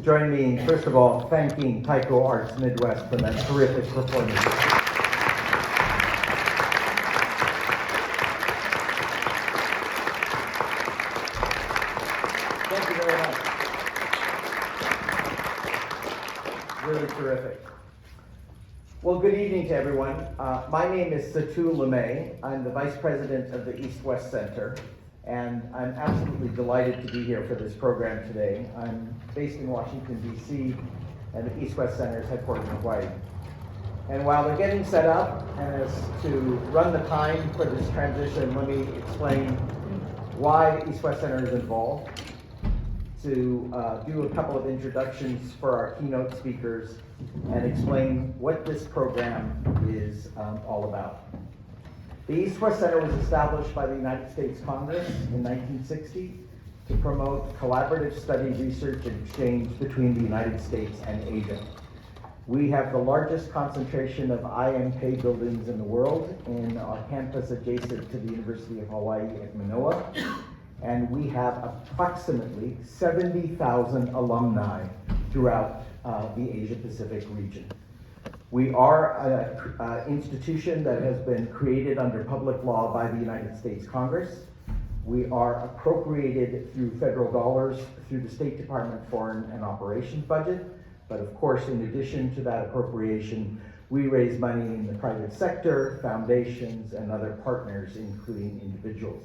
join me in, first of all, thanking Taiko Arts Midwest for that terrific performance. Thank you very much. Really terrific. Well, good evening to everyone. My name is Satu LeMay. I'm the Vice President of the East-West Center, and I'm absolutely delighted to be here for this program today. I'm based in Washington, D.C., and the East-West Center is headquartered in Hawaii. And while they're getting set up, and as to run the time for this transition, let me explain why the East-West Center is involved, to do a couple of introductions for our keynote speakers, and explain what this program is all about. The East-West Center was established by the United States Congress in 1960 to promote collaborative study, research, and exchange between the United States and Asia. We have the largest concentration of IMK buildings in the world in our campus adjacent to the University of Hawaii at Manoa, and we have approximately 70,000 alumni throughout the Asia-Pacific region. We are an institution that has been created under public law by the United States Congress. We are appropriated through federal dollars through the State Department Foreign and Operations budget. But of course, in addition to that appropriation, we raise money in the private sector, foundations, and other partners, including individuals.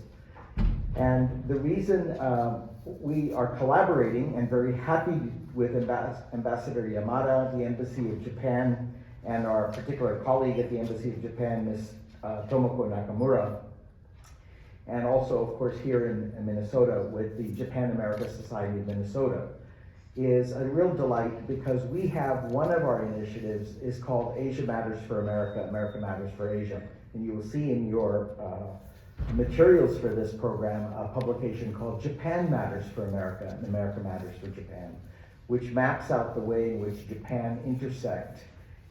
And the reason we are collaborating and very happy with Ambassador Yamada, the Embassy of Japan, and our particular colleague at the Embassy of Japan, Ms. Tomoko Nakamura, and also, of course, here in Minnesota with the Japan-America Society of Minnesota, is a real delight because we have one of our initiatives is called Asia Matters for America, America Matters for Asia. And you will see in your materials for this program a publication called Japan Matters for America and America Matters for Japan, which maps out the way in which Japan intersect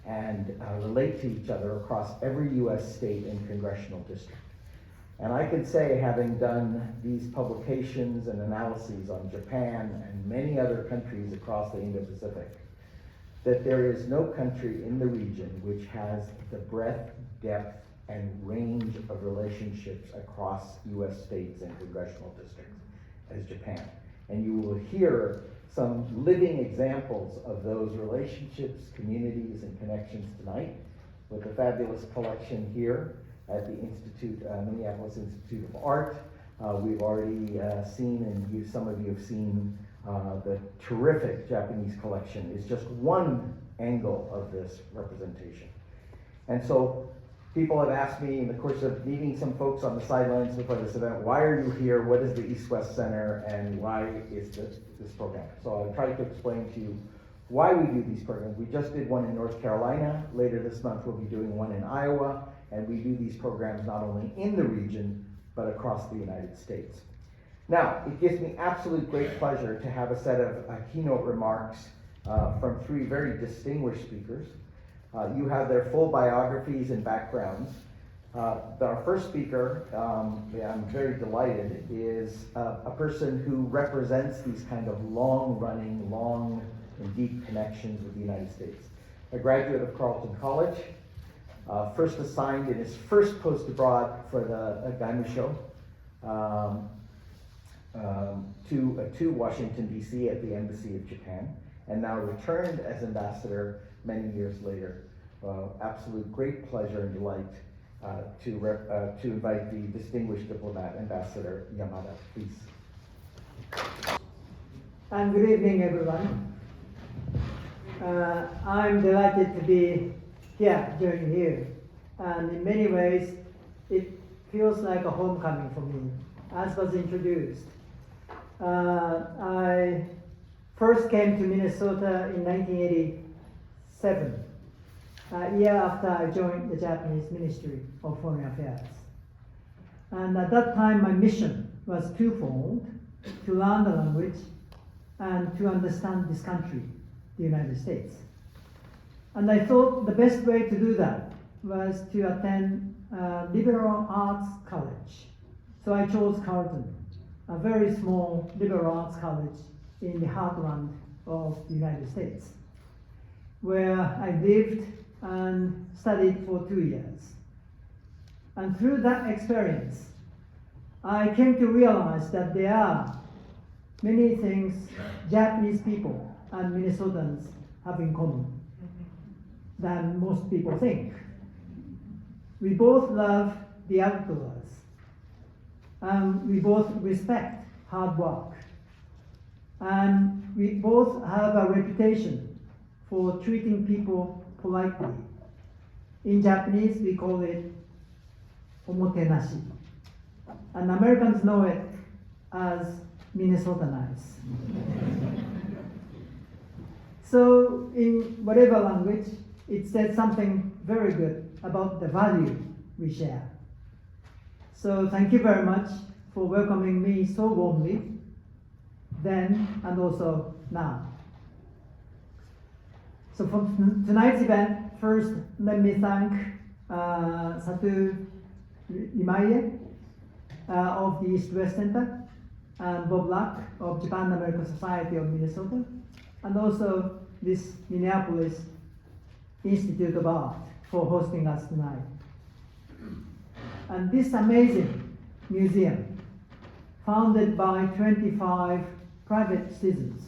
and relate to each other across every US state and congressional district. And I can say, having done these publications and analyses on Japan and many other countries across the Indo-Pacific, that there is no country in the region which has the breadth, depth, and range of relationships across US states and congressional districts as Japan. And you will hear some living examples of those relationships, communities, and connections tonight with a fabulous collection here at the Institute, Minneapolis Institute of Art. We've already seen, and some of you have seen, the terrific Japanese collection is just one angle of this representation. And so people have asked me in the course of meeting some folks on the sidelines before this event, why are you here? What is the East-West Center, and why is this program? So I'll try to explain to you why we do these programs. We just did one in North Carolina. Later this month, we'll be doing one in Iowa, and we do these programs not only in the region, but across the United States. Now, it gives me absolute great pleasure to have a set of keynote remarks from three very distinguished speakers. You have their full biographies and backgrounds. Our first speaker, I'm very delighted, is a person who represents these kind of long-running, long and deep connections with the United States. A graduate of Carleton College, first assigned in his first post abroad for the Gaimusho to Washington, D.C. at the Embassy of Japan, and now returned as ambassador many years later. Absolute great pleasure and delight to invite the distinguished diplomat, Ambassador Yamada, please. And good evening, everyone. I'm delighted to be here, joining you. And in many ways, it feels like a homecoming for me, as was introduced. I first came to Minnesota in 1987, a year after I joined the Japanese Ministry of Foreign Affairs. And at that time, my mission was twofold: to learn the language and to understand this country, the United States. And I thought the best way to do that was to attend a liberal arts college. So I chose Carleton, a very small liberal arts college in the heartland of the United States, where I lived and studied for 2 years. And through that experience, I came to realize that there are many things Japanese people and Minnesotans have in common than most people think. We both love the outdoors, and we both respect hard work, and we both have a reputation for treating people politely. In Japanese, we call it omotenashi, and Americans know it as Minnesota nice. So in whatever language, it says something very good about the value we share. So thank you very much for welcoming me so warmly, then and also now. So for tonight's event, first let me thank Satu Imaie of the East-West Center, and Bob Luck of Japan American Society of Minnesota, and also this Minneapolis Institute of Art for hosting us tonight. And this amazing museum, founded by 25 private citizens,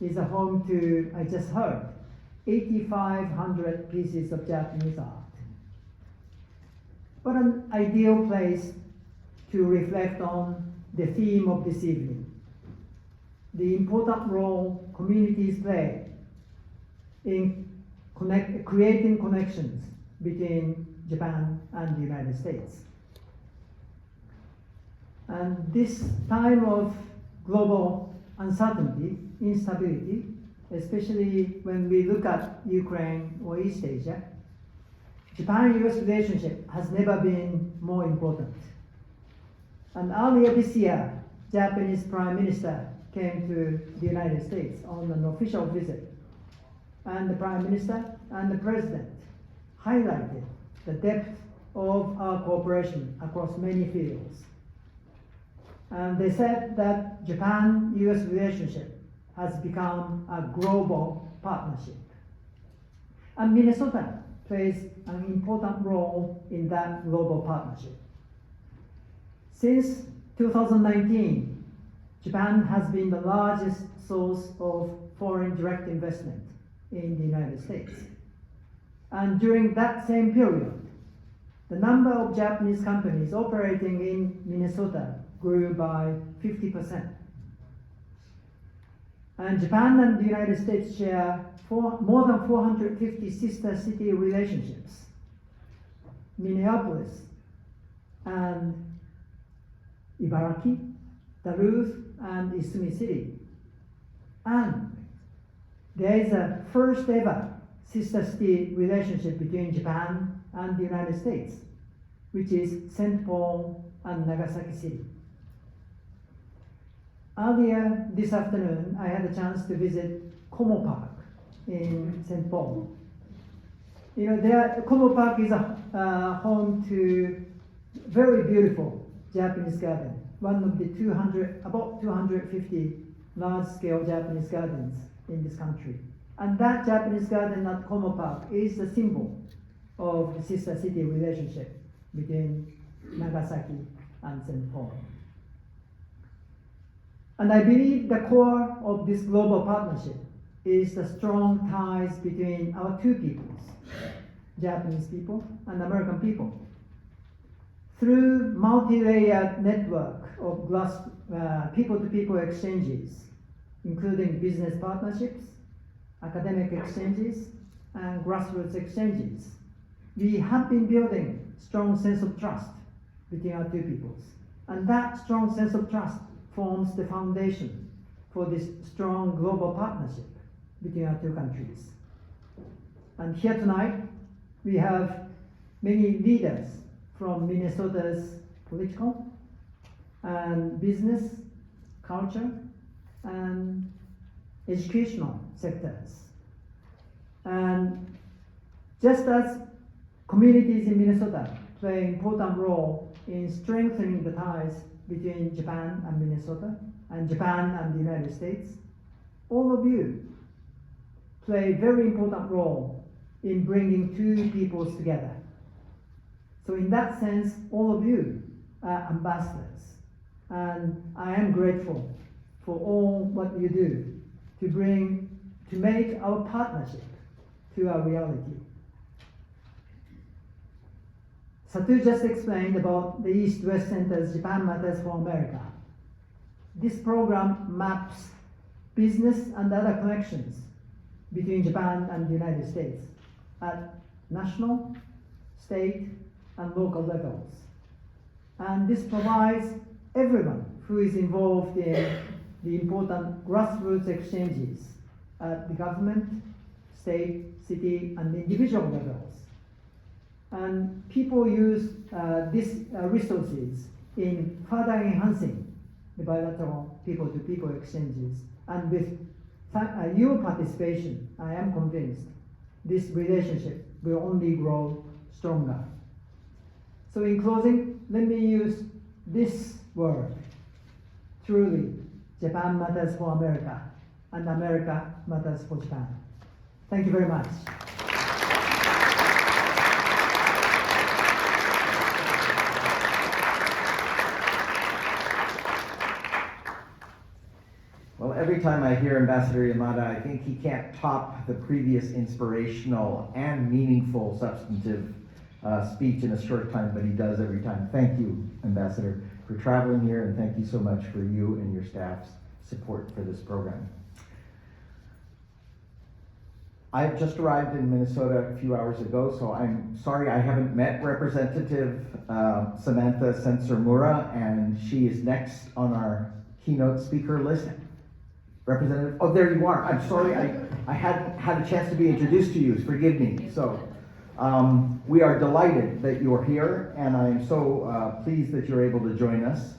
is a home to, I just heard, 8,500 pieces of Japanese art. What an ideal place to reflect on the theme of this evening, the important role communities play in creating connections between Japan and the United States. And this time of global uncertainty, instability, especially when we look at Ukraine or East Asia, Japan-US relationship has never been more important. And earlier this year, Japanese Prime Minister came to the United States on an official visit. And the Prime Minister and the President highlighted the depth of our cooperation across many fields. And they said that Japan-US relationship has become a global partnership. And Minnesota plays an important role in that global partnership. Since 2019, Japan has been the largest source of foreign direct investment in the United States. And during that same period, the number of Japanese companies operating in Minnesota grew by 50%. And Japan and the United States share more than 450 sister city relationships. Minneapolis and Ibaraki, Duluth and Isumi City. And there is a first ever sister city relationship between Japan and the United States, which is St. Paul and Nagasaki City. Earlier this afternoon, I had a chance to visit Como Park in St. Paul. You know, Como Park is a home to very beautiful Japanese garden, one of the about 250 large-scale Japanese gardens in this country. And that Japanese garden at Como Park is the symbol of the sister city relationship between Nagasaki and St. Paul. And I believe the core of this global partnership is the strong ties between our two peoples, Japanese people and American people. Through multi-layered network of people-to-people exchanges, including business partnerships, academic exchanges, and grassroots exchanges, we have been building strong sense of trust between our two peoples. And that strong sense of trust forms the foundation for this strong global partnership between our two countries. And here tonight, we have many leaders from Minnesota's political and business, culture, and educational sectors. And just as communities in Minnesota play an important role in strengthening the ties between Japan and Minnesota, and Japan and the United States, all of you play a very important role in bringing two peoples together. So in that sense, all of you are ambassadors. And I am grateful for all what you do to make our partnership to a reality. Satu just explained about the East-West Center's Japan Matters for America. This program maps business and other connections between Japan and the United States at national, state, and local levels. And this provides everyone who is involved in the important grassroots exchanges at the government, state, city, and individual levels. And people use these resources in further enhancing the bilateral people-to-people exchanges. And with your participation, I am convinced this relationship will only grow stronger. So in closing, let me use this word. Truly, Japan matters for America, and America matters for Japan. Thank you very much. Well, every time I hear Ambassador Yamada, I think he can't top the previous inspirational and meaningful, substantive speech in a short time, but he does every time. Thank you, Ambassador, for traveling here, and thank you so much for you and your staff's support for this program. I've just arrived in Minnesota a few hours ago, so I'm sorry I haven't met Representative Samantha Sensormura, and she is next on our keynote speaker list. Representative, oh, there you are. I'm sorry, I hadn't had a chance to be introduced to you. Forgive me. So we are delighted that you're here, and I am so pleased that you're able to join us.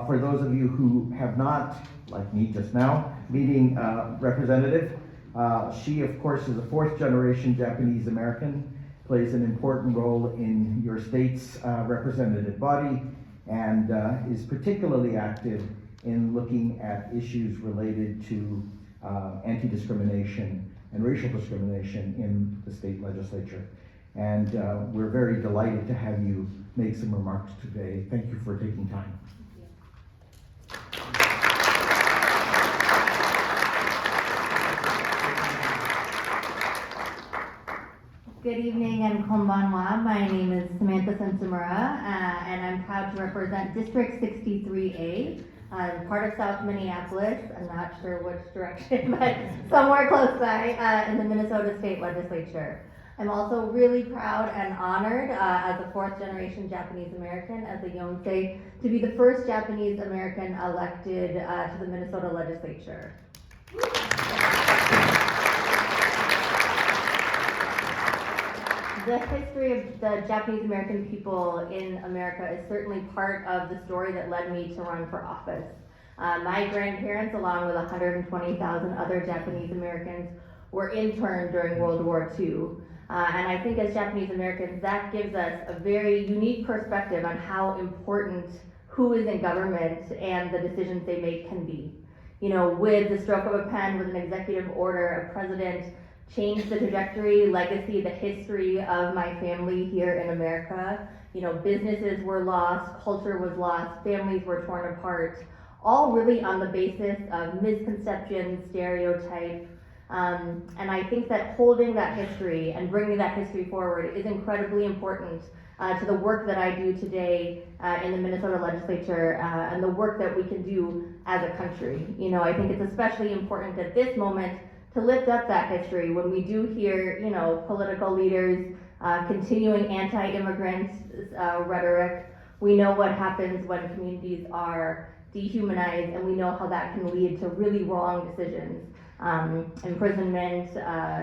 For those of you who have not, like me just now, meeting Representative, she, of course, is a fourth-generation Japanese American, plays an important role in your state's representative body, and is particularly active in looking at issues related to anti-discrimination and racial discrimination in the state legislature. And we're very delighted to have you make some remarks today. Thank you for taking time. Good evening and konbanwa. My name is Samantha Sensimura, and I'm proud to represent District 63A, part of South Minneapolis. I'm not sure which direction, but somewhere close by in the Minnesota State Legislature. I'm also really proud and honored as a fourth-generation Japanese American, as a Yonsei, to be the first Japanese American elected to the Minnesota Legislature. The history of the Japanese American people in America is certainly part of the story that led me to run for office. My grandparents, along with 120,000 other Japanese Americans, were interned during World War II. And I think as Japanese Americans, that gives us a very unique perspective on how important who is in government and the decisions they make can be. You know, with the stroke of a pen, with an executive order, a president changed the trajectory, legacy, the history of my family here in America. You know, businesses were lost, culture was lost, families were torn apart, all really on the basis of misconception, stereotype. And I think that holding that history and bringing that history forward is incredibly important to the work that I do today in the Minnesota Legislature and the work that we can do as a country. You know, I think it's especially important at this moment to lift up that history when we do hear, you know, political leaders continuing anti-immigrant rhetoric. We know what happens when communities are dehumanized, and we know how that can lead to really wrong decisions, imprisonment,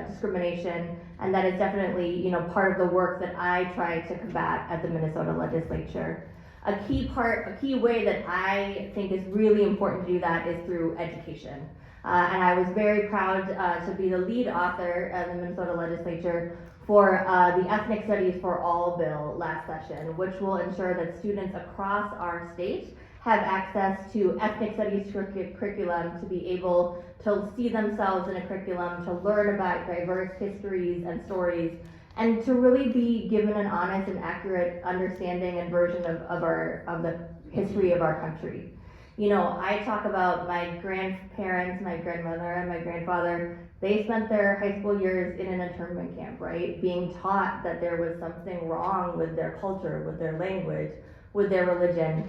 discrimination, and that is definitely, you know, part of the work that I try to combat at the Minnesota Legislature. A key way that I think is really important to do that is through education. And I was very proud to be the lead author of the Minnesota Legislature for the Ethnic Studies for All bill last session, which will ensure that students across our state have access to ethnic studies curriculum, to be able to see themselves in a curriculum, to learn about diverse histories and stories, and to really be given an honest and accurate understanding and version of the history of our country. You know, I talk about my grandparents, my grandmother and my grandfather. They spent their high school years in an internment camp, right? Being taught that there was something wrong with their culture, with their language, with their religion.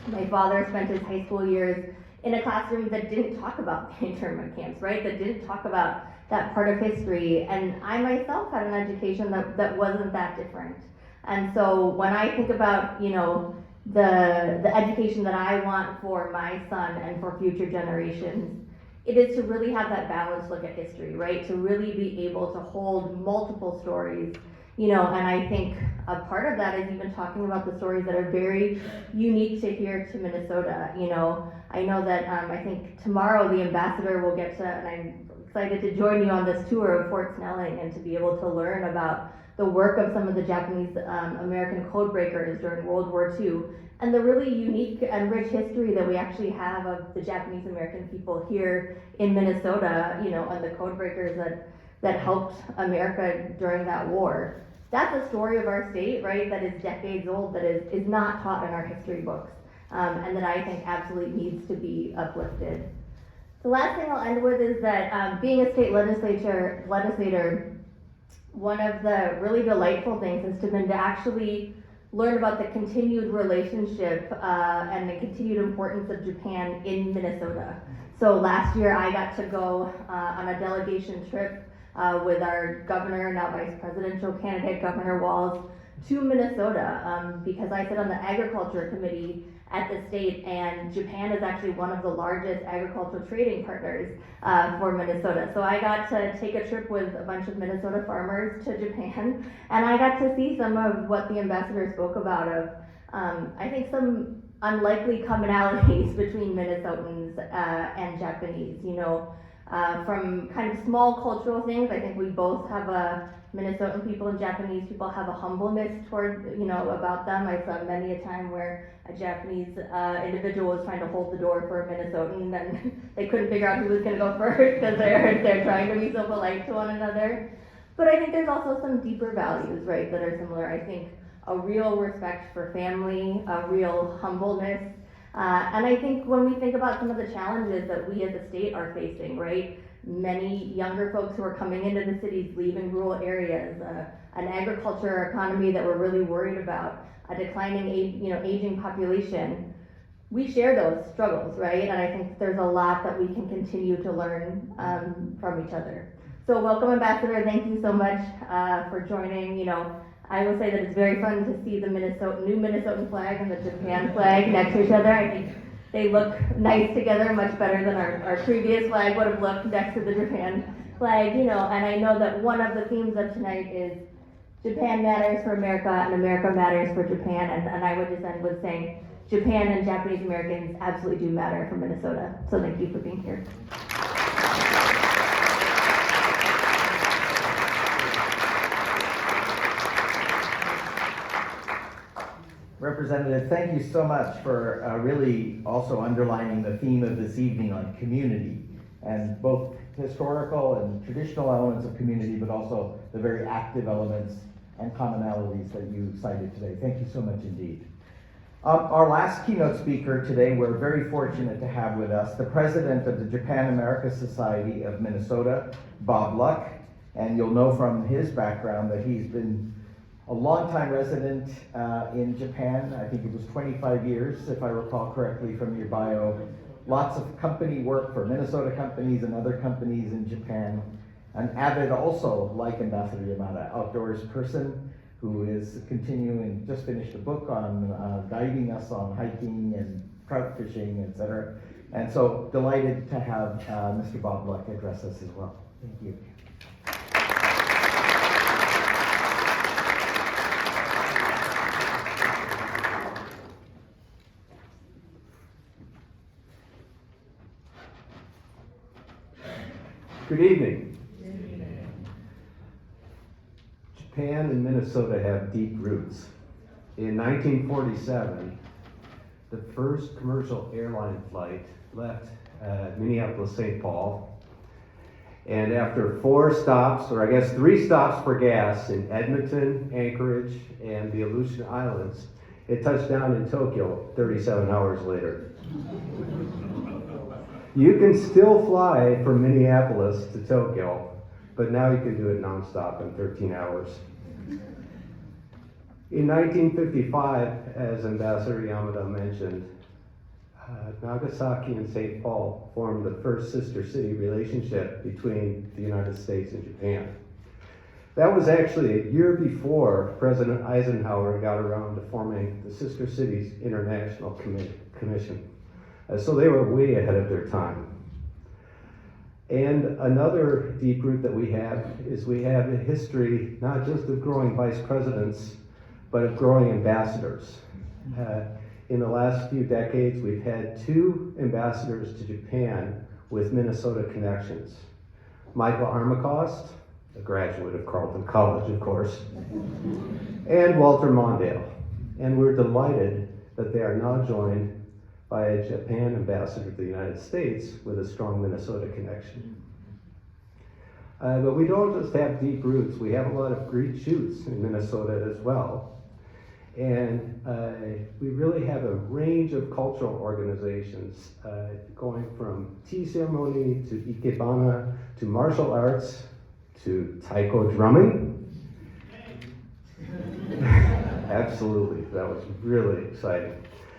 My father spent his high school years in a classroom that didn't talk about the internment camps, right? That didn't talk about that part of history. And I myself had an education that wasn't that different. And so when I think about, you know, the education that I want for my son and for future generations, it is to really have that balanced look at history, right? To really be able to hold multiple stories, you know, and I think a part of that is even talking about the stories that are very unique to here to Minnesota. You know, I know that I think tomorrow the ambassador will get to, and I'm excited to join you on this tour of Fort Snelling and to be able to learn about the work of some of the Japanese American code breakers during World War II, and the really unique and rich history that we actually have of the Japanese American people here in Minnesota, you know, and the code breakers that helped America during that war. That's a story of our state, right, that is decades old, that is not taught in our history books, and that I think absolutely needs to be uplifted. The last thing I'll end with is that being a state legislator, one of the really delightful things has been to actually learn about the continued relationship and the continued importance of Japan in Minnesota. So last year I got to go on a delegation trip with our governor, now vice presidential candidate, Governor Walz, to Minnesota because I sit on the agriculture committee at the state, and Japan is actually one of the largest agricultural trading partners for Minnesota. So I got to take a trip with a bunch of Minnesota farmers to Japan, and I got to see some of what the ambassador spoke about of, I think, some unlikely commonalities between Minnesotans and Japanese, you know, from kind of small cultural things. I think we both have Minnesotan people and Japanese people have a humbleness toward, you know, about them. I saw many a time where a Japanese individual was trying to hold the door for a Minnesotan, and they couldn't figure out who was going to go first because they're trying to be so polite to one another. But I think there's also some deeper values, right, that are similar. I think a real respect for family, a real humbleness. And I think when we think about some of the challenges that we as a state are facing, right? Many younger folks who are coming into the cities, leaving rural areas, an agriculture economy that we're really worried about, a declining aging population. We share those struggles, right? And I think there's a lot that we can continue to learn from each other. So welcome, Ambassador. Thank you so much for joining. You know, I will say that it's very fun to see the new Minnesotan flag and the Japan flag next to each other. I think they look nice together, much better than our previous flag would have looked next to the Japan flag, you know, and I know that one of the themes of tonight is Japan matters for America and America matters for Japan, and I would just end with saying Japan and Japanese Americans absolutely do matter for Minnesota. So thank you for being here. Representative, thank you so much for really also underlining the theme of this evening on community, and both historical and traditional elements of community, but also the very active elements and commonalities that you cited today. Thank you so much indeed. Our last keynote speaker today, we're very fortunate to have with us the president of the Japan America Society of Minnesota, Bob Luck, and you'll know from his background that he's been a longtime resident in Japan. I think it was 25 years, if I recall correctly from your bio. Lots of company work for Minnesota companies and other companies in Japan. An avid, also like Ambassador Yamada, outdoors person who is continuing, just finished a book on guiding us on hiking and trout fishing, etc. And so delighted to have Mr. Bob Luck address us as well. Thank you. Good evening. Japan and Minnesota have deep roots. In 1947, the first commercial airline flight left Minneapolis, St. Paul. And after 4 stops, or I guess 3 stops for gas in Edmonton, Anchorage, and the Aleutian Islands, it touched down in Tokyo 37 hours later. You can still fly from Minneapolis to Tokyo, but now you can do it nonstop in 13 hours. In 1955, as Ambassador Yamada mentioned, Nagasaki and St. Paul formed the first sister city relationship between the United States and Japan. That was actually a year before President Eisenhower got around to forming the Sister Cities International Commission. So they were way ahead of their time. And another deep root that we have is we have a history not just of growing vice presidents, but of growing ambassadors. In the last few decades, we've had 2 ambassadors to Japan with Minnesota connections. Michael Armacost, a graduate of Carleton College, of course, and Walter Mondale. And we're delighted that they are now joined by a Japan ambassador to the United States with a strong Minnesota connection. But we don't just have deep roots, we have a lot of green shoots in Minnesota as well. And we really have a range of cultural organizations, going from tea ceremony to ikebana to martial arts to taiko drumming. Absolutely, that was really exciting.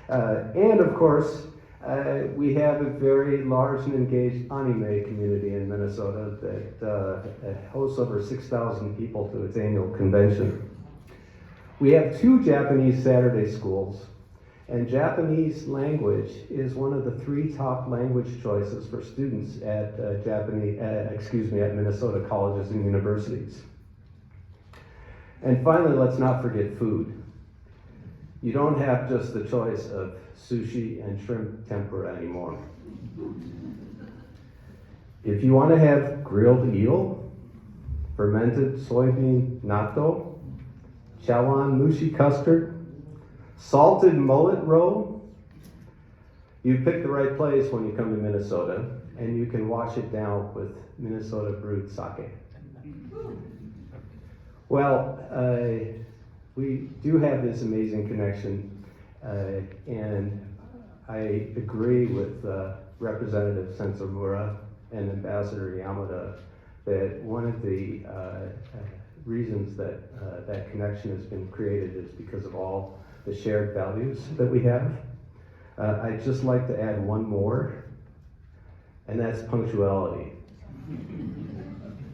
And of course, we have a very large and engaged anime community in Minnesota that hosts over 6,000 people to its annual convention. We have 2 Japanese Saturday schools, and Japanese language is one of the 3 top language choices for students at at Minnesota colleges and universities. And finally, let's not forget food. You don't have just the choice of sushi and shrimp tempura anymore. If you want to have grilled eel, fermented soybean natto, chawan mushi custard, salted mullet roe, you've picked the right place when you come to Minnesota, and you can wash it down with Minnesota brewed sake. Well, we do have this amazing connection, and I agree with Representative Sensamura and Ambassador Yamada that one of the reasons that that connection has been created is because of all the shared values that we have. I'd just like to add one more, and that's punctuality.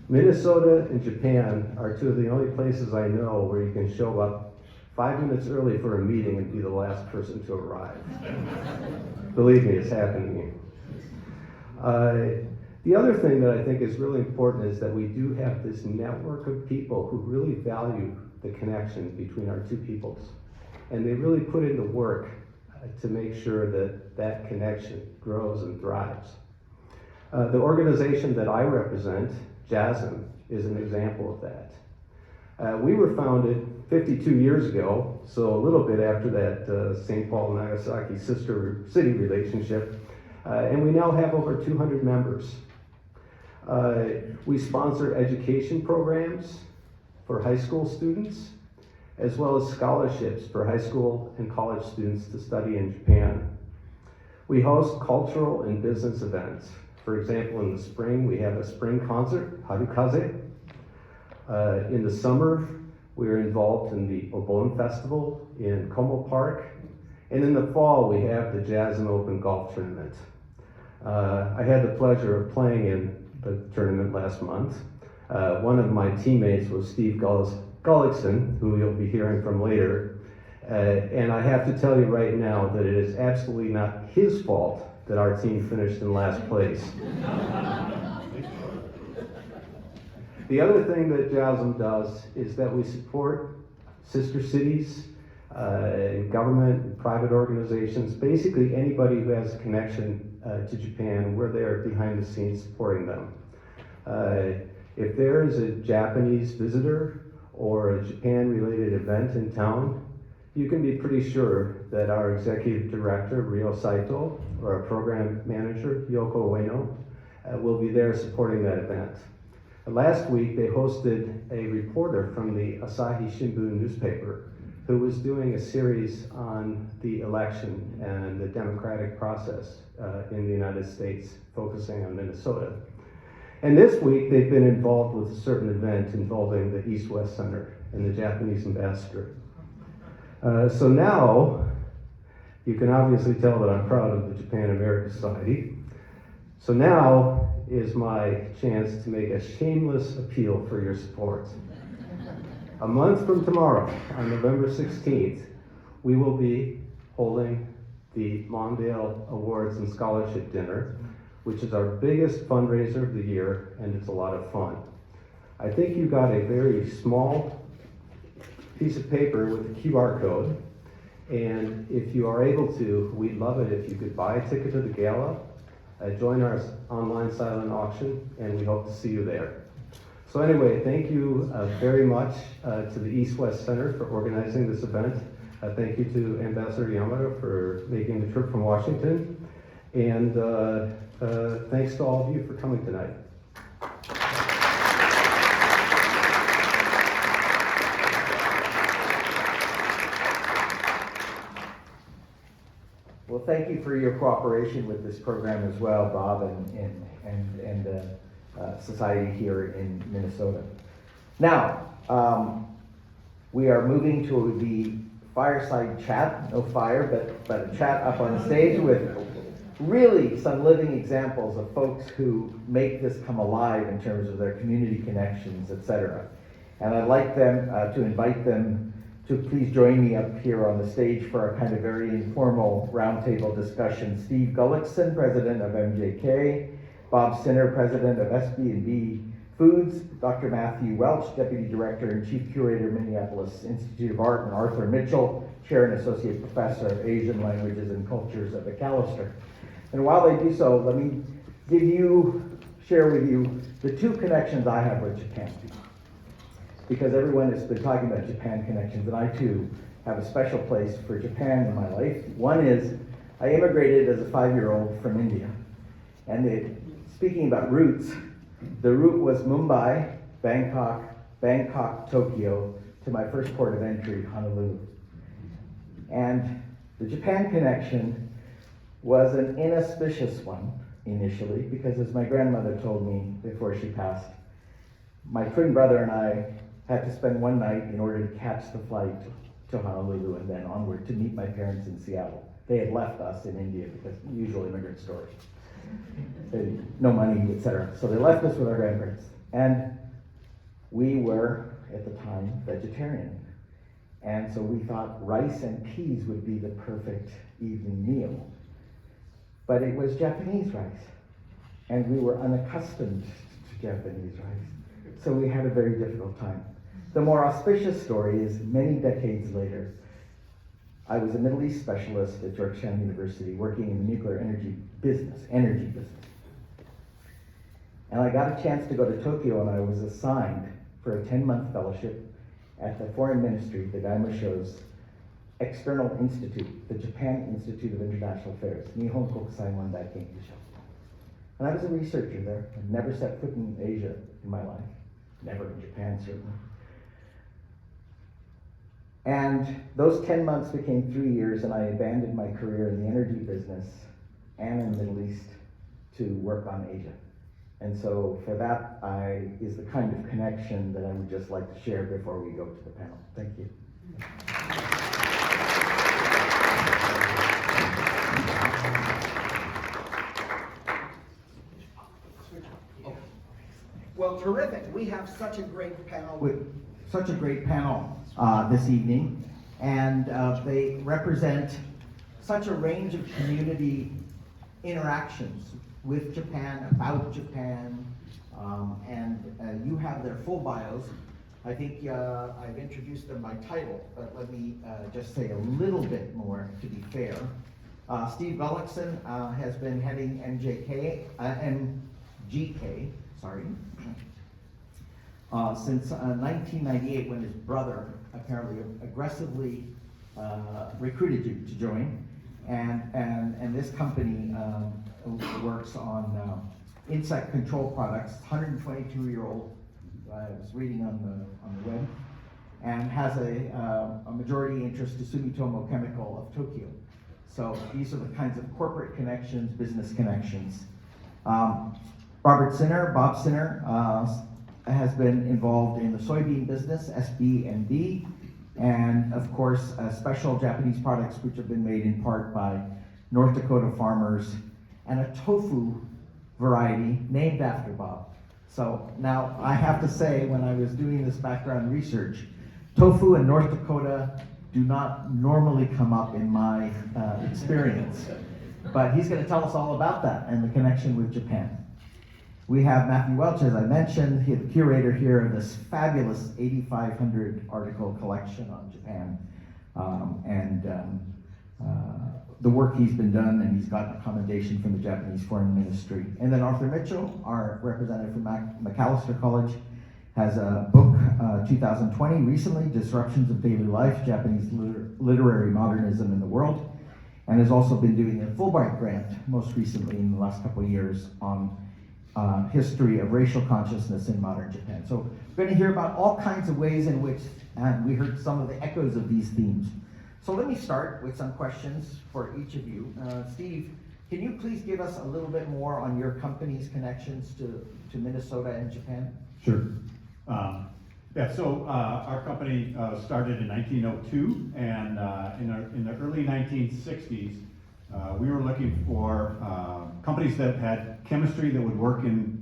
Minnesota and Japan are 2 of the only places I know where you can show up 5 minutes early for a meeting and be the last person to arrive. Believe me, it's happening. The other thing that I think is really important is that we do have this network of people who really value the connection between our 2 peoples. And they really put in the work to make sure that that connection grows and thrives. The organization that I represent, JASM, is an example of that. We were founded 52 years ago, so a little bit after that St. Paul-Nagasaki sister city relationship, and we now have over 200 members. We sponsor education programs for high school students, as well as scholarships for high school and college students to study in Japan. We host cultural and business events. For example, in the spring, we have a spring concert, Harukaze. In the summer, we're involved in the Obon Festival in Como Park. And in the fall, we have the JASM Open Golf Tournament. I had the pleasure of playing in the tournament last month. One of my teammates was Steve Gullickson, who you'll be hearing from later. And I have to tell you right now that it is absolutely not his fault that our team finished in last place. The other thing that JASM does is that we support sister cities, government, and private organizations, basically anybody who has a connection to Japan, we're there behind the scenes supporting them. If there is a Japanese visitor or a Japan-related event in town, you can be pretty sure that our executive director, Ryo Saito, or our program manager, Yoko Ueno, will be there supporting that event. Last week, they hosted a reporter from the Asahi Shimbun newspaper who was doing a series on the election and the democratic process in the United States, focusing on Minnesota. And this week, they've been involved with a certain event involving the East-West Center and the Japanese ambassador. So now, you can obviously tell that I'm proud of the Japan-America Society. So now is my chance to make a shameless appeal for your support. A month from tomorrow, on November 16th, we will be holding the Mondale Awards and Scholarship Dinner, which is our biggest fundraiser of the year, and it's a lot of fun. I think you got a very small piece of paper with a QR code, and if you are able to, we'd love it if you could buy a ticket to the gala, join our online silent auction, and we hope to see you there. So anyway, thank you very much to the East-West Center for organizing this event. Thank you to Ambassador Yamada for making the trip from Washington. And thanks to all of you for coming tonight. Well, thank you for your cooperation with this program as well, Bob, and society here in Minnesota. Now, we are moving to the fireside chat, no fire, but a chat up on stage with really some living examples of folks who make this come alive in terms of their community connections, etc. And I'd like them to invite them to please join me up here on the stage for a kind of very informal roundtable discussion. Steve Gullickson, president of MJK, Bob Sinner, president of SB&B Foods, Dr. Matthew Welch, deputy director and chief curator, Minneapolis Institute of Art, and Arthur Mitchell, chair and associate professor of Asian languages and cultures at Macalester. And while they do so, let me share with you the two connections I have with Japan. Because everyone has been talking about Japan connections, and I too have a special place for Japan in my life. One is, I immigrated as a 5-year-old from India. And speaking about roots, the route was Mumbai, Bangkok, Tokyo, to my first port of entry, Honolulu. And the Japan connection was an inauspicious one initially, because as my grandmother told me before she passed, my twin brother and I had to spend one night in order to catch the flight to Honolulu and then onward to meet my parents in Seattle. They had left us in India because usual immigrant story. No money, etc. So they left us with our grandparents. And we were, at the time, vegetarian. And so we thought rice and peas would be the perfect evening meal. But it was Japanese rice. And we were unaccustomed to Japanese rice. So we had a very difficult time. The more auspicious story is many decades later, I was a Middle East specialist at Georgetown University working in the nuclear energy business. And I got a chance to go to Tokyo, and I was assigned for a 10-month fellowship at the Foreign Ministry, the Daimosho's external institute, the Japan Institute of International Affairs, Nihon Kokusai Mondai Kenkyu. And I was a researcher there. I'd never set foot in Asia in my life, never in Japan certainly. And those 10 months became 3 years, and I abandoned my career in the energy business and in the Middle East to work on Asia. And so for that is the kind of connection that I would just like to share before we go to the panel. Thank you. Well, terrific. We have such a great panel. With such a great panel this evening, and they represent such a range of community interactions with Japan, about Japan, and you have their full bios. I think I've introduced them by title, but let me just say a little bit more to be fair. Steve Gullickson has been heading MGK, since 1998, when his brother apparently aggressively recruited you to join. And this company works on insect control products. 122-year-old, I was reading on the web, and has a majority interest to Sumitomo Chemical of Tokyo. So these are the kinds of corporate connections, business connections. Bob Sinner, has been involved in the soybean business, SB&D, and of course, special Japanese products which have been made in part by North Dakota farmers, and a tofu variety named after Bob. So now I have to say, when I was doing this background research, tofu in North Dakota do not normally come up in my experience. But he's going to tell us all about that and the connection with Japan. We have Matthew Welch, as I mentioned, he's the curator here of this fabulous 8,500 article collection on Japan. The work he's been done, and he's gotten a commendation from the Japanese Foreign Ministry. And then Arthur Mitchell, our representative from Macalester College, has a book, 2020, recently, Disruptions of Daily Life, Japanese Literary Modernism in the World, and has also been doing a Fulbright grant, most recently in the last couple of years, on history of racial consciousness in modern Japan. So we're going to hear about all kinds of ways in which we heard some of the echoes of these themes. So let me start with some questions for each of you. Steve, can you please give us a little bit more on your company's connections to Minnesota and Japan? Sure. Our company started in 1902, and in the early 1960s, we were looking for companies that had chemistry that would work in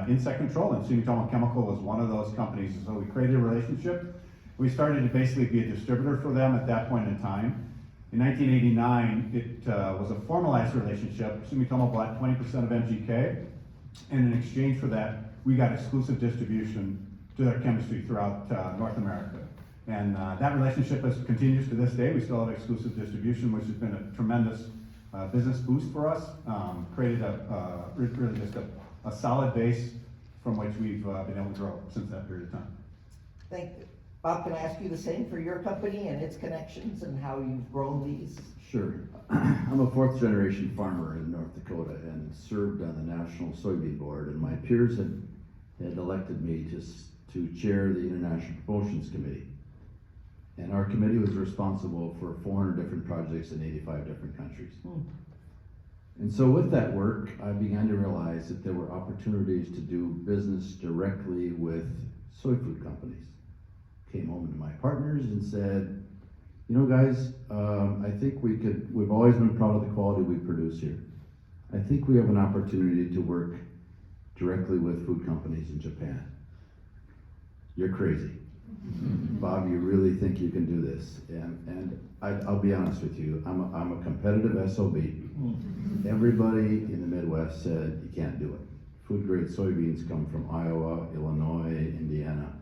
insect control, and Sumitomo Chemical was one of those companies. So we created a relationship. We started to basically be a distributor for them at that point in time. In 1989, it was a formalized relationship. Sumitomo bought 20% of MGK, and in exchange for that, we got exclusive distribution to their chemistry throughout North America. And that relationship continues to this day. We still have exclusive distribution, which has been a tremendous business boost for us. Created really just a solid base from which we've been able to grow since that period of time. Thank you. Bob, can I ask you the same for your company and its connections and how you've grown these? Sure. I'm a fourth generation farmer in North Dakota and served on the National Soybean Board, and my peers had elected me to chair the International Promotions Committee. And our committee was responsible for 400 different projects in 85 different countries. And so with that work, I began to realize that there were opportunities to do business directly with soy food companies. Came home to my partners and said, you know guys, I think we've always been proud of the quality we produce here. I think we have an opportunity to work directly with food companies in Japan. You're crazy. Bob, you really think you can do this? And I'll be honest with you, I'm a competitive SOB. Everybody in the Midwest said you can't do it. Food grade soybeans come from Iowa, Illinois, Indiana.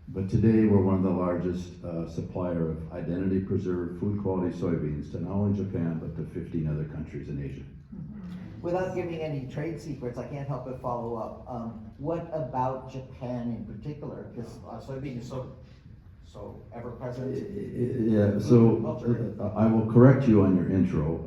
But today we're one of the largest supplier of identity preserved food quality soybeans to not only Japan, but to 15 other countries in Asia. Without giving any trade secrets, I can't help but follow up. What about Japan in particular? Because soybean is so ever present. Yeah, so I will correct you on your intro.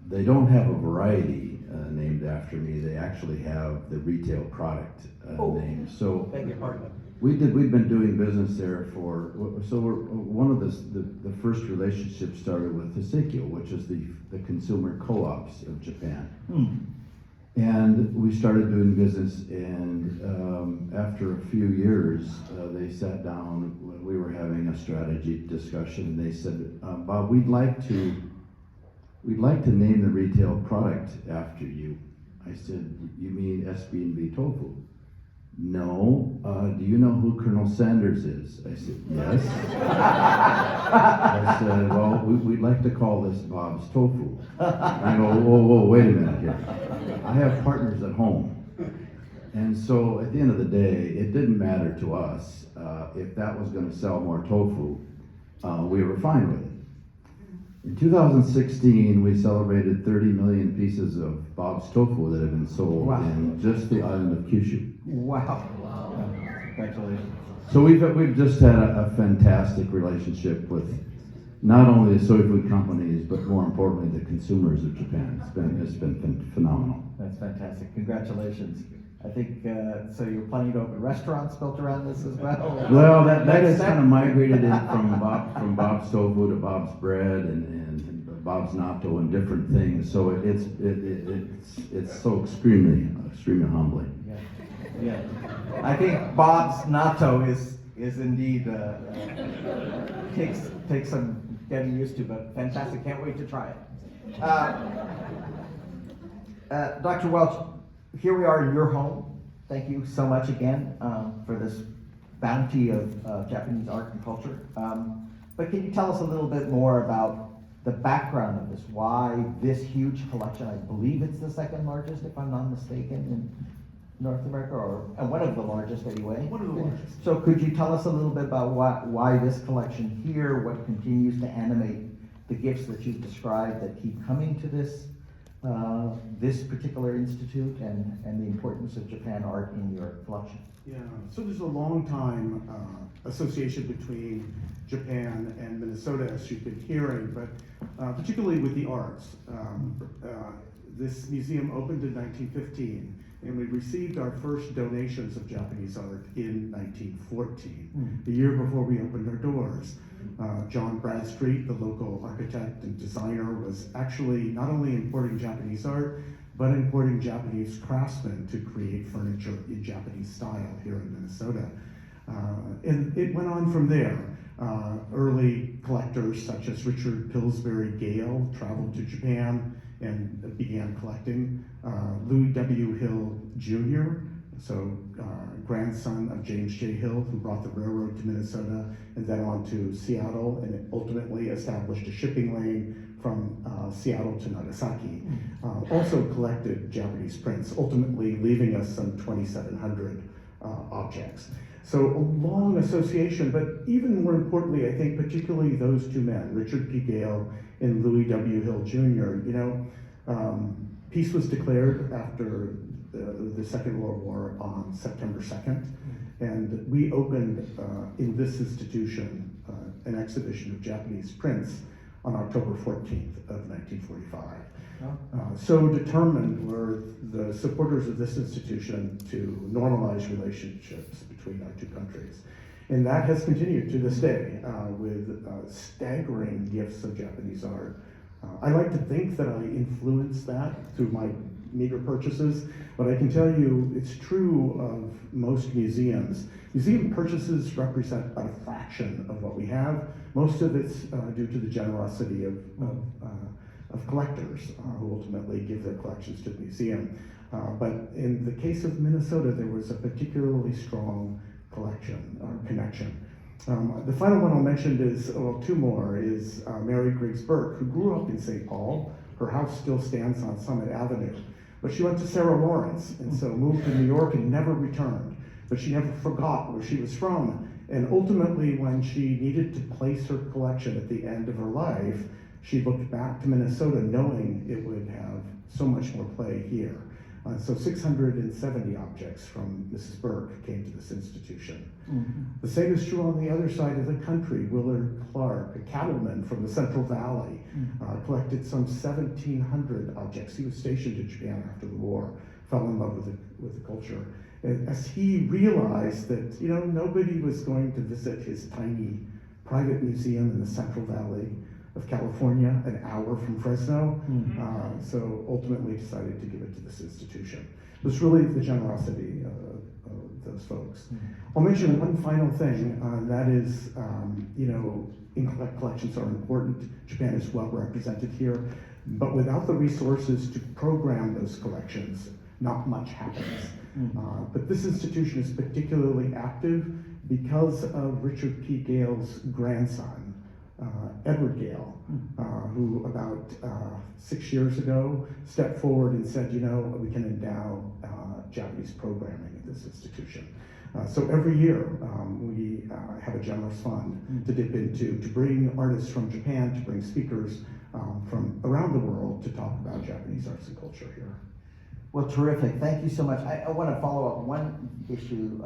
They don't have a variety named after me. They actually have the retail product name. So Beg your pardon. we'd been doing business there one of the first relationships started with Hiseikyo, which is the consumer co-ops of Japan. And we started doing business, and after a few years, they sat down when we were having a strategy discussion, and they said, Bob, we'd like to name the retail product after you. I said, you mean SB&B tofu? No. Do you know who Colonel Sanders is? I said, yes. I said, well, we'd like to call this Bob's Tofu. I go, whoa, wait a minute here. I have partners at home. And so at the end of the day, it didn't matter to us if that was going to sell more tofu. We were fine with it. In 2016, we celebrated 30 million pieces of Bob's Tofu that have been sold in just the island of Kyushu. Wow. Congratulations. So we've just had a fantastic relationship with not only the soy food companies, but more importantly, the consumers of Japan. It's been phenomenal. That's fantastic. Congratulations. I think, so you're planning to open restaurants built around this as well? Well, that Next has step? kind of migrated in from Bob's Tofu to Bob's Bread and Bob's Natto and different things. So it's so extremely humbling. Yeah. I think Bob's natto is indeed takes some getting used to, but fantastic. Can't wait to try it. Dr. Welch, here we are in your home. Thank you so much again for this bounty of Japanese art and culture. But can you tell us a little bit more about the background of this? Why this huge collection? I believe it's the second largest, if I'm not mistaken, in North America, or one of the largest anyway. One of the largest. So could you tell us a little bit about why this collection here, what continues to animate the gifts that you've described that keep coming to this particular institute, and the importance of Japan art in your collection? Yeah, so there's a long time association between Japan and Minnesota, as you've been hearing, but particularly with the arts. This museum opened in 1915, and we received our first donations of Japanese art in 1914, the year before we opened our doors. John Bradstreet, the local architect and designer, was actually not only importing Japanese art, but importing Japanese craftsmen to create furniture in Japanese style here in Minnesota. And it went on from there. Early collectors such as Richard Pillsbury Gale traveled to Japan and began collecting. Louis W. Hill Jr., so grandson of James J. Hill, who brought the railroad to Minnesota and then on to Seattle, and ultimately established a shipping lane from Seattle to Nagasaki. Also collected Japanese prints, ultimately leaving us some 2,700 objects. So a long association, but even more importantly, I think particularly those two men, Richard P. Gale and Louis W. Hill Jr., peace was declared after the Second World War on September 2nd, and we opened in this institution an exhibition of Japanese prints on October 14th of 1945. So determined were the supporters of this institution to normalize relationships between our two countries. And that has continued to this day with staggering gifts of Japanese art. I like to think that I influenced that through my meager purchases, but I can tell you it's true of most museums. Museum purchases represent about a fraction of what we have. Most of it's due to the generosity of collectors who ultimately give their collections to the museum. But in the case of Minnesota, there was a particularly strong collection or connection. The final one I'll mention is, well, two more, is Mary Griggs Burke, who grew up in St. Paul. Her house still stands on Summit Avenue. But she went to Sarah Lawrence, and so moved to New York and never returned. But she never forgot where she was from. And ultimately, when she needed to place her collection at the end of her life, she looked back to Minnesota knowing it would have so much more play here. So 670 objects from Mrs. Burke came to this institution. The same is true on the other side of the country. Willard Clark, a cattleman from the Central Valley, collected some 1,700 objects. He was stationed in Japan after the war, fell in love with the culture. And as he realized that nobody was going to visit his tiny private museum in the Central Valley of California, an hour from Fresno, so ultimately decided to give it to this institution. It was really the generosity of those folks. I'll mention one final thing, and that is, collections are important. Japan is well represented here, but without the resources to program those collections, not much happens. But this institution is particularly active because of Richard P. Gale's grandson, Edward Gale, who about 6 years ago stepped forward and said, we can endow Japanese programming at this institution. So every year we have a generous fund to dip into, to bring artists from Japan, to bring speakers from around the world to talk about Japanese arts and culture here. Well, terrific. Thank you so much. I want to follow up one issue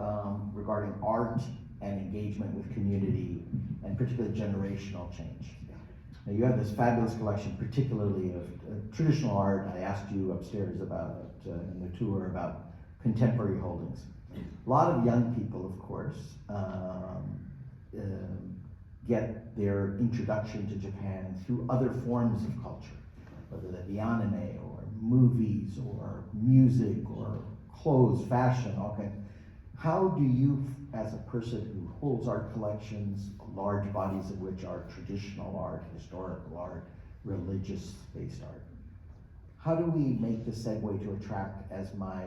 regarding art and engagement with community, and particularly generational change. Now, you have this fabulous collection, particularly of traditional art. I asked you upstairs about in the tour about contemporary holdings. A lot of young people, of course, get their introduction to Japan through other forms of culture, whether that be anime or movies or music or clothes, fashion, all kinds. How do you, as a person who holds art collections, large bodies of which are traditional art, historical art, religious-based art, how do we make the segue to attract, as my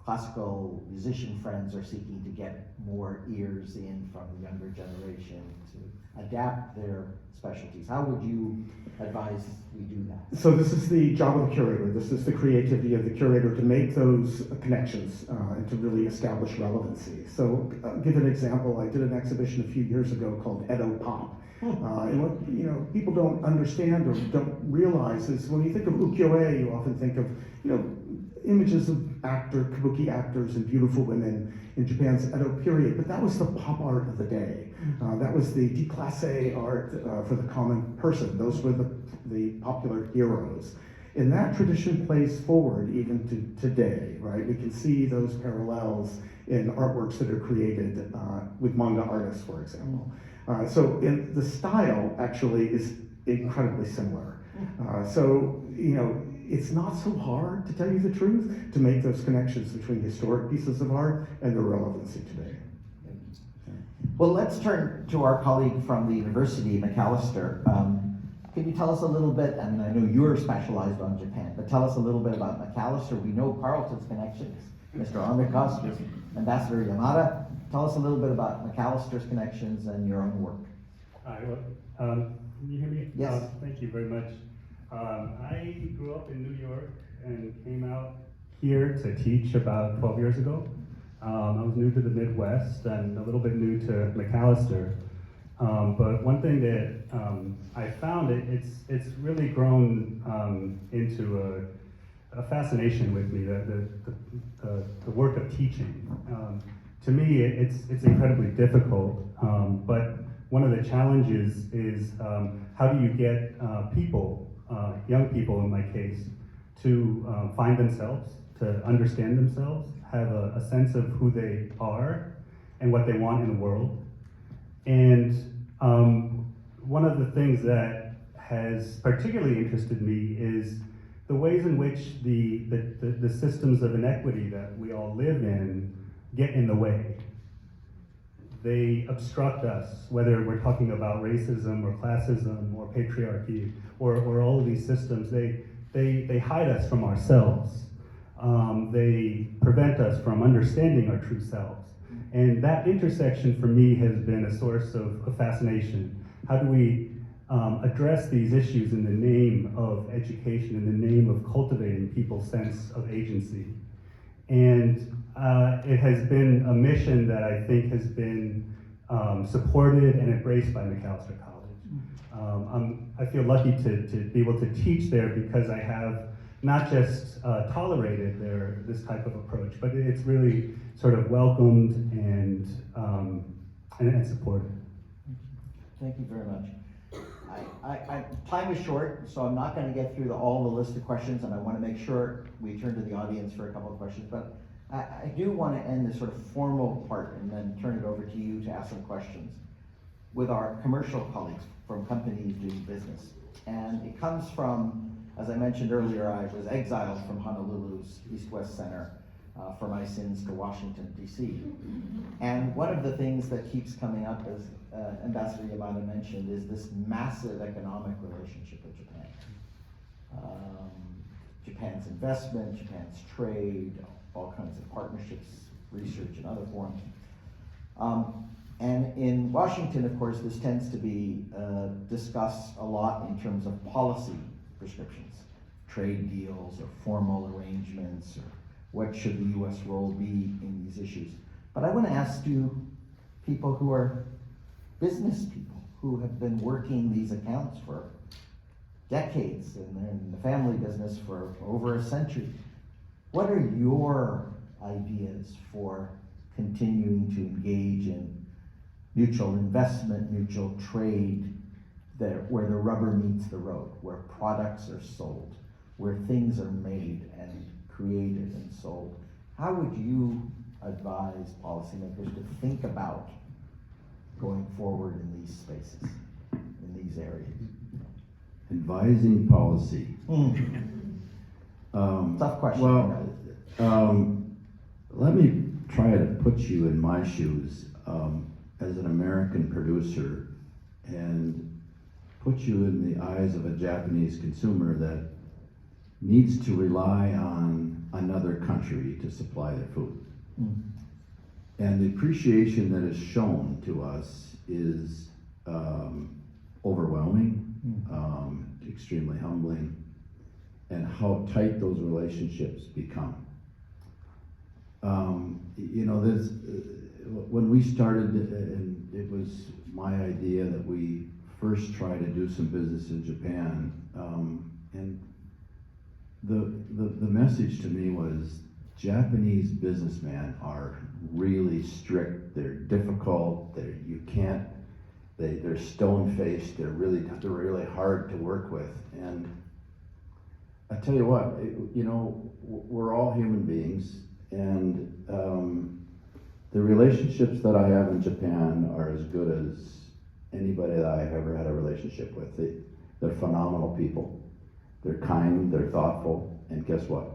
classical musician friends are seeking to get more ears in from the younger generation to adapt their specialties? How would you advise we do that? So this is the job of the curator. This is the creativity of the curator to make those connections and to really establish relevancy. So give an example. I did an exhibition a few years ago called Edo Pop. And what people don't understand or don't realize is when you think of ukiyo-e, you often think of images of kabuki actors and beautiful women in Japan's Edo period, but that was the pop art of the day. That was the déclassé art for the common person. Those were the popular heroes. And that tradition plays forward even to today, right? We can see those parallels in artworks that are created with manga artists, for example. So in the style actually is incredibly similar. It's not so hard, to tell you the truth, to make those connections between historic pieces of art and their relevancy today. Well, let's turn to our colleague from the university, McAllister. Can you tell us a little bit, I mean, I know you're specialized on Japan, but tell us a little bit about McAllister. We know Carlton's connections. Mr. Omikos with Ambassador Yamada. Tell us a little bit about McAllister's connections and your own work. Hi, can you hear me? Yes. Thank you very much. I grew up in New York and came out here to teach about 12 years ago. I was new to the Midwest and a little bit new to McAllister. But one thing that I found, it's really grown into a fascination with me, the work of teaching. To me, it's incredibly difficult, but one of the challenges is how do you get people, young people in my case, to find themselves, to understand themselves, have a sense of who they are and what they want in the world. And one of the things that has particularly interested me is the ways in which the systems of inequity that we all live in get in the way. They obstruct us, whether we're talking about racism or classism or patriarchy or all of these systems. They hide us from ourselves. They prevent us from understanding our true selves. And that intersection for me has been a source of fascination. How do we address these issues in the name of education, in the name of cultivating people's sense of agency? And it has been a mission that I think has been supported and embraced by McAllister College. I feel lucky to be able to teach there because I have not just tolerated this type of approach, but it's really sort of welcomed and supported. Thank you very much. Time is short, so I'm not going to get through all the list of questions, and I want to make sure we turn to the audience for a couple of questions. But I do want to end this sort of formal part and then turn it over to you to ask some questions with our commercial colleagues from companies doing business. And it comes from, as I mentioned earlier, I was exiled from Honolulu's East-West Center for my sins to Washington, D.C. And one of the things that keeps coming up, as Ambassador Yamada mentioned, is this massive economic relationship with Japan. Japan's investment, Japan's trade, all kinds of partnerships, research, and other forms. And in Washington, of course, this tends to be discussed a lot in terms of policy prescriptions, trade deals or formal arrangements, or what should the U.S. role be in these issues. But I want to ask you, people who are business people, who have been working these accounts for decades and they're in the family business for over a century, what are your ideas for continuing to engage in mutual investment, mutual trade, where the rubber meets the road, where products are sold, where things are made and created and sold. How would you advise policymakers to think about going forward in these spaces, in these areas? Advising policy. Tough question. Well, let me try to put you in my shoes as an American producer and put you in the eyes of a Japanese consumer that needs to rely on another country to supply their food. And the appreciation that is shown to us is overwhelming, extremely humbling, and how tight those relationships become. You know, when we started, and it was my idea that we first try to do some business in Japan, and the message to me was Japanese businessmen are really strict, they're difficult, they're stone-faced, they're really hard to work with. And I tell you what, you know, we're all human beings, and the relationships that I have in Japan are as good as anybody that I've ever had a relationship with. They're phenomenal people. They're kind, they're thoughtful, and guess what?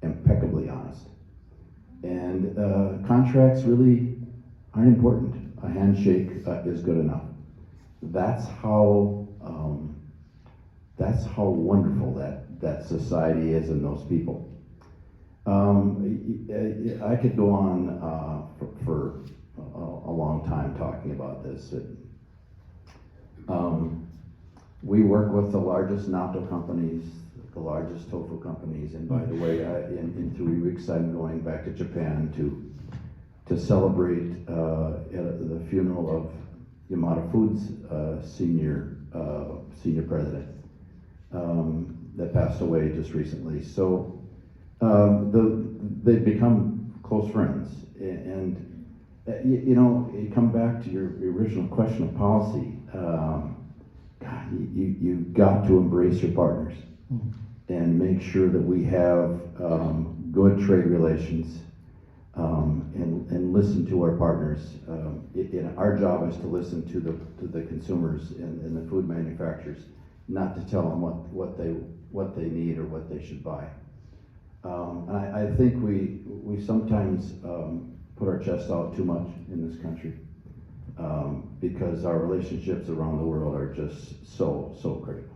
Impeccably honest. And contracts really aren't important. A handshake is good enough. That's how wonderful that society is and those people. I could go on for a long time talking about this. We work with the largest natto companies, the largest tofu companies, and by the way, in 3 weeks I'm going back to Japan to celebrate the funeral of Yamada Foods senior president that passed away just recently. So they've become close friends, and you know, you come back to your original question of policy. God, you've got to embrace your partners and make sure that we have good trade relations and listen to our partners. Our job is to listen to the consumers and the food manufacturers, not to tell them what they need or what they should buy. And I think we sometimes put our chest out too much in this country because our relationships around the world are just so critical.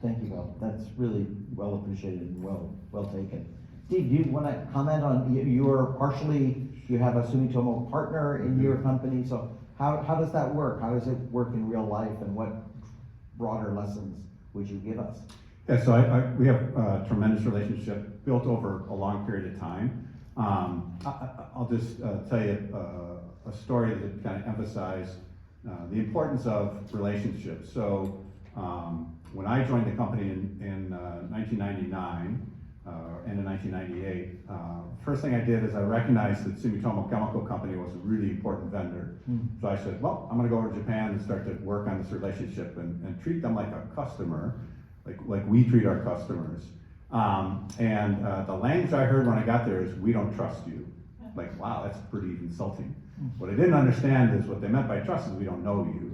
Thank you, Bill. That's really well appreciated and well taken. Steve, do you want to comment on, you have a Sumitomo partner in your company, so how does that work? How does it work in real life, and what broader lessons would you give us? Yeah, so we have a tremendous relationship built over a long period of time. I'll just tell you a story that kind of emphasized the importance of relationships. So when I joined the company in 1999, end of 1998, first thing I did is I recognized that Sumitomo Chemical Company was a really important vendor. So I said, well, I'm going to go over to Japan and start to work on this relationship and treat them like a customer, like we treat our customers. And the language I heard when I got there is, we don't trust you. Like, wow, that's pretty insulting. What I didn't understand is what they meant by trust is we don't know you.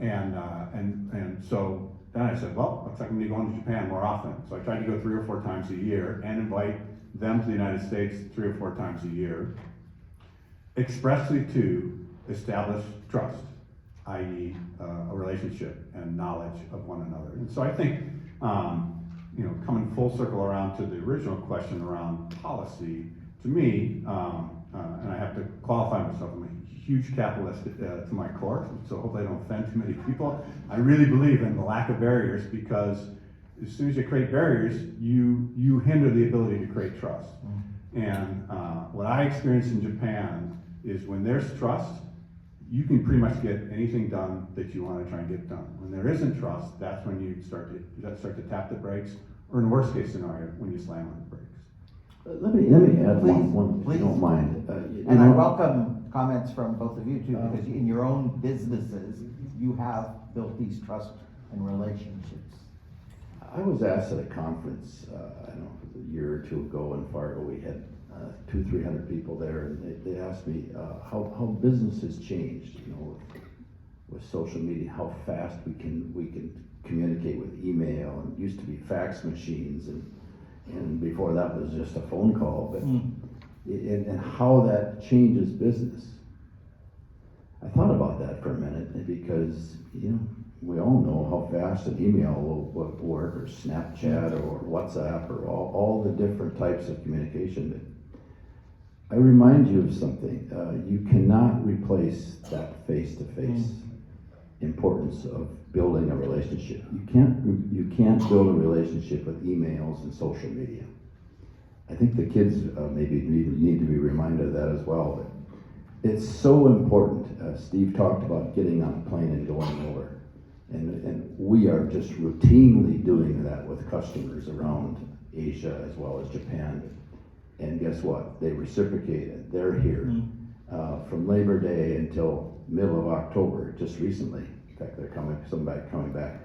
And so then I said, well, looks like I'm going to be going to Japan more often. So I tried to go 3 or 4 times a year and invite them to the United States 3 or 4 times a year, expressly to establish trust, i.e. A relationship and knowledge of one another. And so I think, you know, coming full circle around to the original question around policy, to me, and I have to qualify myself, I'm a huge capitalist to my core, so hopefully I don't offend too many people. I really believe in the lack of barriers, because as soon as you create barriers, you hinder the ability to create trust. And what I experienced in Japan is when there's trust, you can pretty much get anything done that you want to try and get done. When there isn't trust, that's when you start to tap the brakes, or in the worst case scenario, when you slam on the brakes. Let me add one, if Please. you don't mind. And I welcome comments from both of you too, because in your own businesses, you have built these trust and relationships? I was asked at a conference, I don't know, a year or two ago in Fargo. We had 200-300 people there, and they asked me how business has changed, you know, with social media, how fast we can communicate with email, and it used to be fax machines, and before that was just a phone call, but and how that changes business. I thought about that for a minute, because, you know, we all know how fast an email will work, or Snapchat, or WhatsApp, or all the different types of communication. I remind you of something. You cannot replace that face-to-face importance of building a relationship. You can't build a relationship with emails and social media. I think the kids maybe need to be reminded of that as well. But it's so important. Steve talked about getting on a plane and going over. And we are just routinely doing that with customers around Asia as well as Japan. And guess what? They reciprocated. They're here from Labor Day until middle of October, just recently. In fact, they're coming back.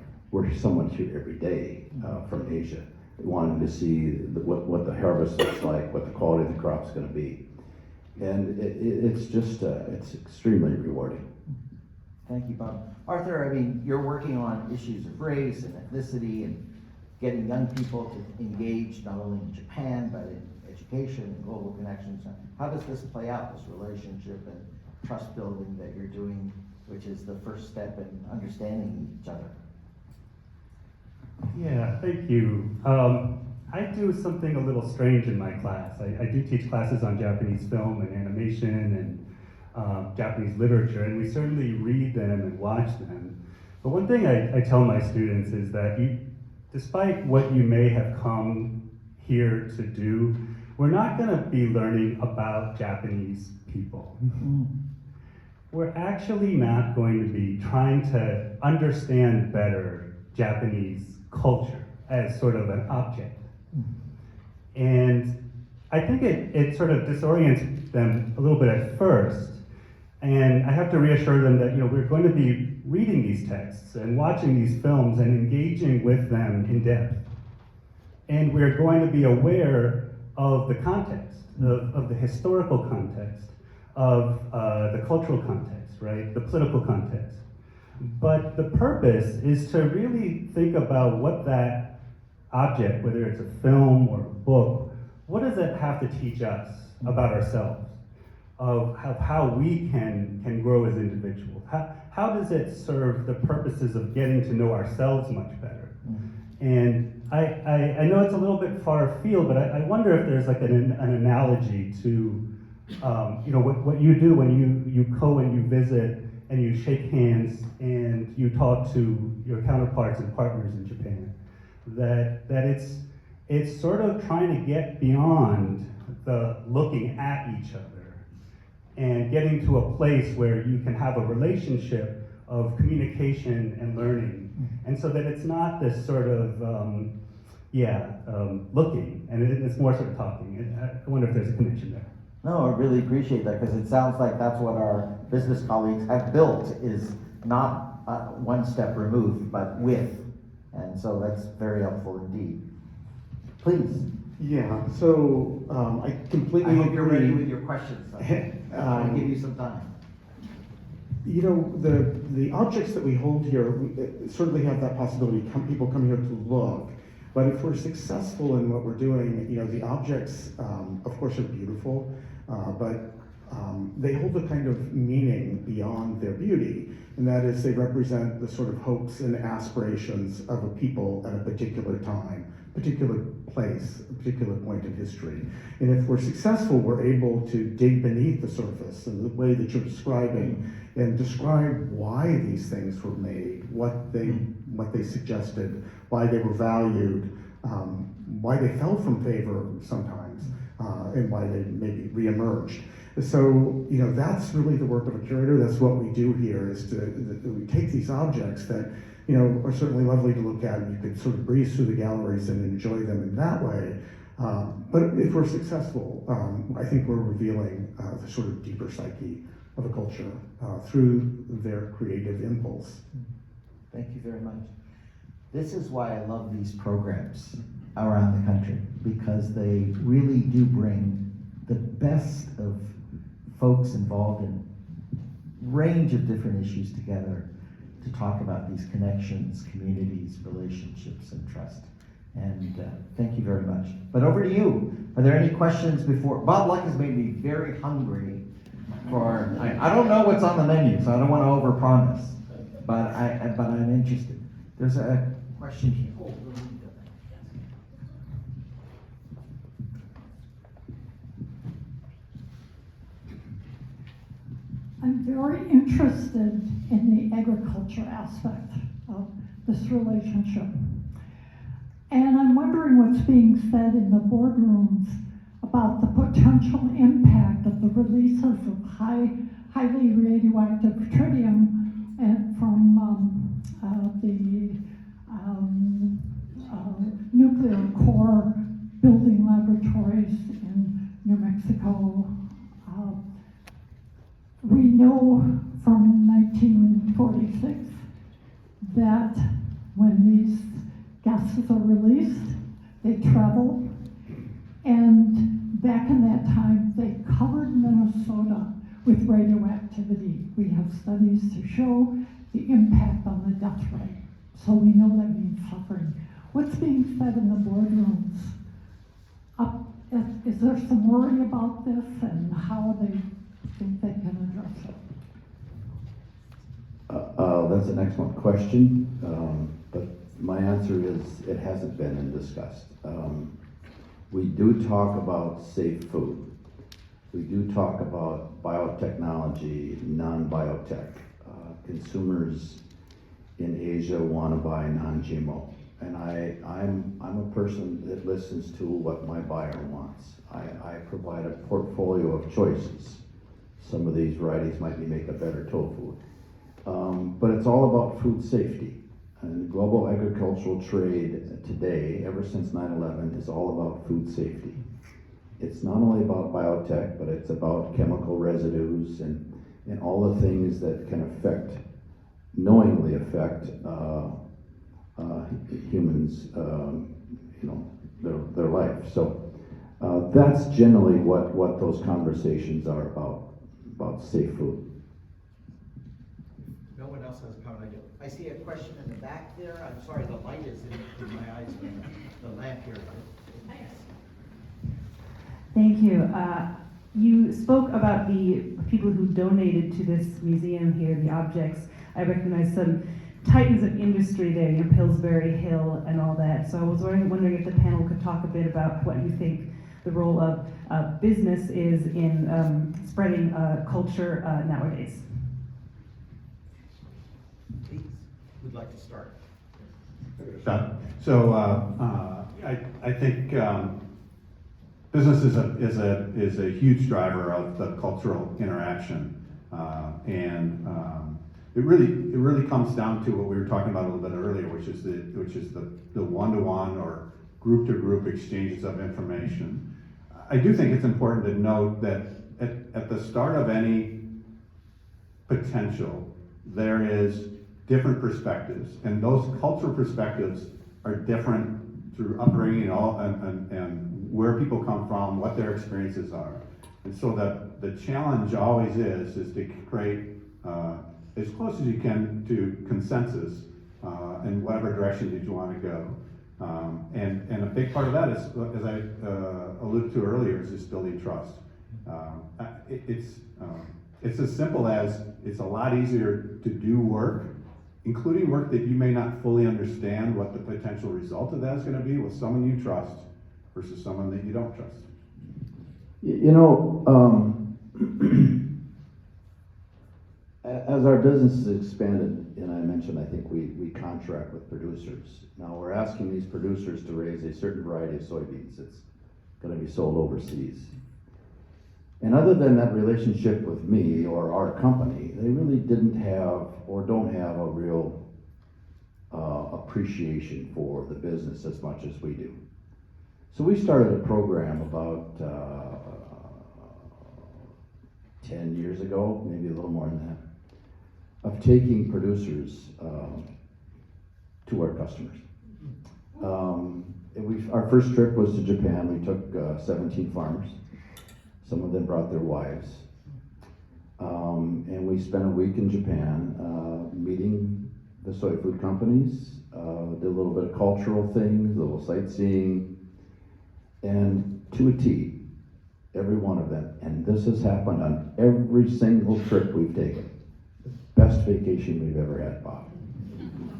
Someone's here every day from Asia. They wanted to see what the harvest looks like, what the quality of the crop's going to be. And it's just, it's extremely rewarding. Thank you, Bob. Arthur, I mean, you're working on issues of race and ethnicity and getting young people to engage not only in Japan, but in education and global connections. How does this play out, this relationship and trust building that you're doing, which is the first step in understanding each other? Yeah, thank you. I do something a little strange in my class. I do teach classes on Japanese film and animation and Japanese literature, and we certainly read them and watch them. But one thing I tell my students is that despite what you may have come here to do, we're not going to be learning about Japanese people. We're actually not going to be trying to understand better Japanese culture as sort of an object. And I think it sort of disorients them a little bit at first. And I have to reassure them that, you know, we're going to be reading these texts and watching these films and engaging with them in depth. And we're going to be aware of the context, of the historical context, of the cultural context, right? The political context. But the purpose is to really think about what that object, whether it's a film or a book, what does it have to teach us about ourselves, of how we can grow as individuals? How does it serve the purposes of getting to know ourselves much better? And I know it's a little bit far afield, but I wonder if there's like an analogy to you know, what you do when you go and you visit and you shake hands and you talk to your counterparts and partners in Japan. That it's sort of trying to get beyond the looking at each other and getting to a place where you can have a relationship of communication and learning. And so that it's not this sort of, looking, and it's more sort of talking. I wonder if there's a connection there. No, I really appreciate that, because it sounds like that's what our business colleagues have built, is not one step removed, but with. And so that's very helpful indeed. Please. Yeah, so I completely I hope you're ready agree. with your questions. I'll give you some time. You know, the objects that we hold here certainly have that possibility. People come here to look, but if we're successful in what we're doing, you know, the objects, of course, are beautiful, but they hold a kind of meaning beyond their beauty, and that is they represent the sort of hopes and aspirations of a people at a particular time, particular place, a particular point in history. And if we're successful, we're able to dig beneath the surface in the way that you're describing and describe why these things were made, what they suggested, why they were valued, why they fell from favor sometimes, and why they maybe reemerged. So, you know, that's really the work of a curator. That's what we do here, is we take these objects that, you know, are certainly lovely to look at, and you can sort of breeze through the galleries and enjoy them in that way. But if we're successful, I think we're revealing the sort of deeper psyche of a culture through their creative impulse. Thank you very much. This is why I love these programs around the country, because they really do bring the best of folks involved in a range of different issues together to talk about these connections, communities, relationships, and trust. And thank you very much. But over to you. Are there any questions before? Bob Luck has made me very hungry for, I don't know what's on the menu, so I don't want to overpromise, but I'm interested. There's a question here. I'm very interested in the agriculture aspect of this relationship. And I'm wondering what's being said in the boardrooms about the potential impact of the releases of highly radioactive tritium from the nuclear core building laboratories in New Mexico. We know from 1946 that when these gases are released, they travel, and back in that time, they covered Minnesota with radioactivity. We have studies to show the impact on the death rate, so we know that means suffering. What's being said in the boardrooms? Is there some worry about this, and how they think they can address it? That's an excellent question, but my answer is it hasn't been discussed. We do talk about safe food. We do talk about biotechnology, non-biotech. Consumers in Asia want to buy non-GMO, and I'm a person that listens to what my buyer wants. I provide a portfolio of choices. Some of these varieties might make a better tofu. But it's all about food safety. And global agricultural trade today, ever since 9/11, is all about food safety. It's not only about biotech, but it's about chemical residues and all the things that can knowingly affect humans, their life. So that's generally what those conversations are about safe food. No one else has a comment. I see a question in the back there. I'm sorry, the light is in my eyes, the lamp here. Thank you. You spoke about the people who donated to this museum here, the objects. I recognize some titans of industry there, Pillsbury Hill and all that. So I was wondering if the panel could talk a bit about what you think the role of business is in spreading culture nowadays. Please, who'd like to start? So I think business is a huge driver of the cultural interaction, and it really comes down to what we were talking about a little bit earlier, which is the one-to-one or group-to-group exchanges of information. I do think it's important to note that at the start of any potential, there is different perspectives, and those cultural perspectives are different through upbringing and where people come from, what their experiences are. And so the challenge always is to create as close as you can to consensus in whatever direction that you want to go. And a big part of that is, as I alluded to earlier, is just building trust. It's as simple as it's a lot easier to do work, including work that you may not fully understand what the potential result of that is going to be, with someone you trust versus someone that you don't trust. As our business has expanded, and I mentioned, I think we contract with producers. Now we're asking these producers to raise a certain variety of soybeans that's going to be sold overseas. And other than that relationship with me or our company, they really didn't have or don't have a real appreciation for the business as much as we do. So we started a program about 10 years ago, maybe a little more than that, of taking producers to our customers. Our first trip was to Japan. We took 17 farmers. Some of them brought their wives. And we spent a week in Japan meeting the soy food companies, did a little bit of cultural things, a little sightseeing, and to a T, every one of them. And this has happened on every single trip we've taken. Best vacation we've ever had, Bob.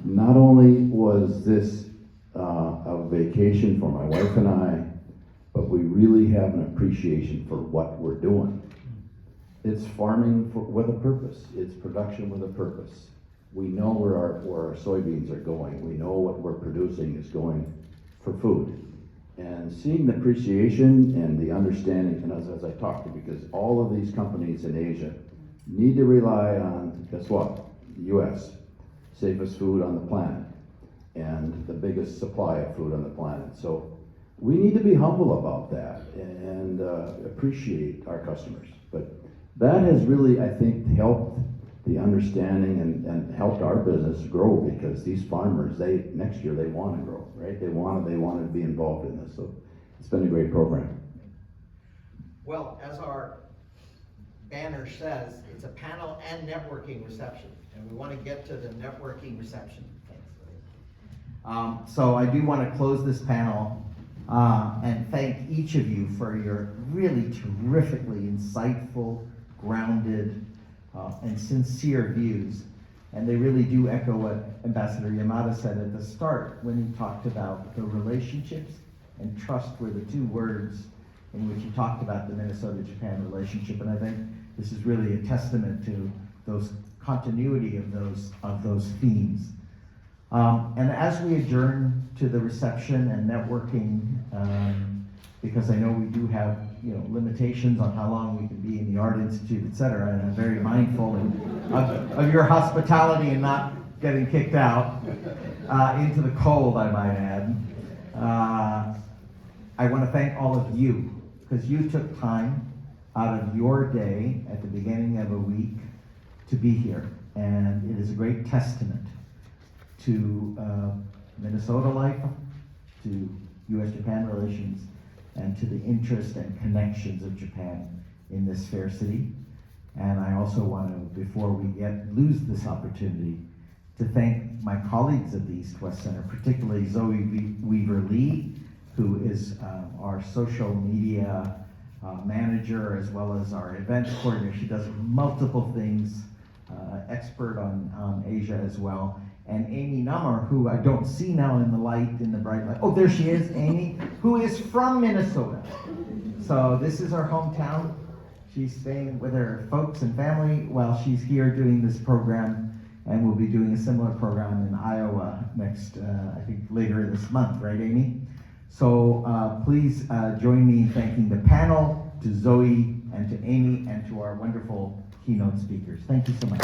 Not only was this a vacation for my wife and I, but we really have an appreciation for what we're doing. It's farming with a purpose. It's production with a purpose. We know where our soybeans are going. We know what we're producing is going for food. And seeing the appreciation and the understanding, and as I talked to, because all of these companies in Asia need to rely on, guess what? The U.S., safest food on the planet, and the biggest supply of food on the planet. So we need to be humble about that and appreciate our customers. But that has really, I think, helped the understanding and helped our business grow, because these farmers, next year they want to grow, right? They want to be involved in this. So it's been a great program. Well, as our banner says, it's a panel and networking reception, and we want to get to the networking reception. Thanks. So I do want to close this panel and thank each of you for your really terrifically insightful, grounded, and sincere views. And they really do echo what Ambassador Yamada said at the start when he talked about the relationships, and trust were the two words in which he talked about the Minnesota-Japan relationship. And I think this is really a testament to those continuity of those themes. And as we adjourn to the reception and networking, because I know we do have limitations on how long we can be in the Art Institute, et cetera, and I'm very mindful of your hospitality and not getting kicked out into the cold, I might add. I want to thank all of you, because you took time out of your day at the beginning of a week to be here, and it is a great testament to Minnesota life, to U.S.-Japan relations, and to the interest and connections of Japan in this fair city. And I also want to, before we lose this opportunity, to thank my colleagues at the East-West Center, particularly Zoe Weaver-Lee, who is our social media manager, as well as our events coordinator. She does multiple things, expert on Asia as well. And Amy Nummer, who I don't see now in the light, in the bright light. Oh, there she is, Amy, who is from Minnesota. So this is her hometown. She's staying with her folks and family while she's here doing this program, and we'll be doing a similar program in Iowa next, I think later this month, right, Amy? So please join me in thanking the panel, to Zoe and to Amy and to our wonderful keynote speakers. Thank you so much.